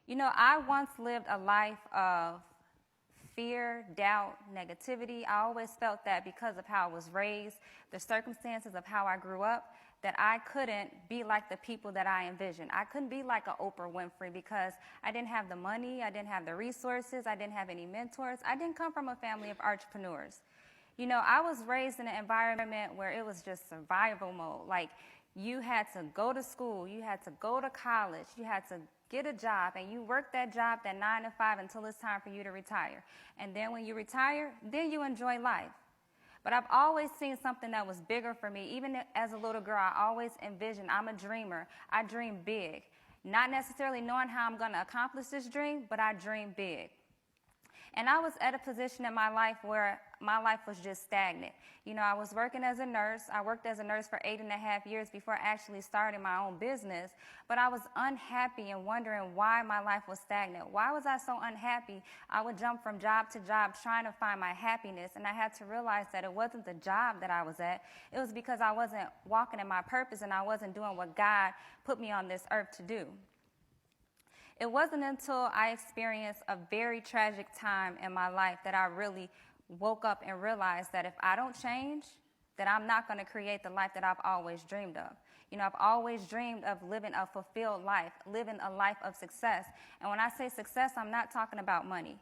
You know, I once lived a life of fear, doubt, negativity. I always felt that because of how I was raised, the circumstances of how I grew up, that I couldn't be like the people that I envisioned. I couldn't be like an Oprah Winfrey because I didn't have the money, I didn't have the resources, I didn't have any mentors. I didn't come from a family of entrepreneurs. You know, I was raised in an environment where it was just survival mode. Like, you had to go to school, you had to go to college, you had to get a job, and you work that job, that 9 to 5, until it's time for you to retire. And then when you retire, then you enjoy life. But I've always seen something that was bigger for me. Even as a little girl, I always envisioned, I'm a dreamer. I dream big. Not necessarily knowing how I'm going to accomplish this dream, but I dream big. And I was at a position in my life where my life was just stagnant. You know, I was working as a nurse. I worked as a nurse for 8.5 years before actually starting my own business. But I was unhappy and wondering why my life was stagnant. Why was I so unhappy? I would jump from job to job trying to find my happiness. And I had to realize that it wasn't the job that I was at. It was because I wasn't walking in my purpose and I wasn't doing what God put me on this earth to do. It wasn't until I experienced a very tragic time in my life that I really woke up and realized that if I don't change, that I'm not going to create the life that I've always dreamed of. You know, I've always dreamed of living a fulfilled life, living a life of success. And when I say success, I'm not talking about money.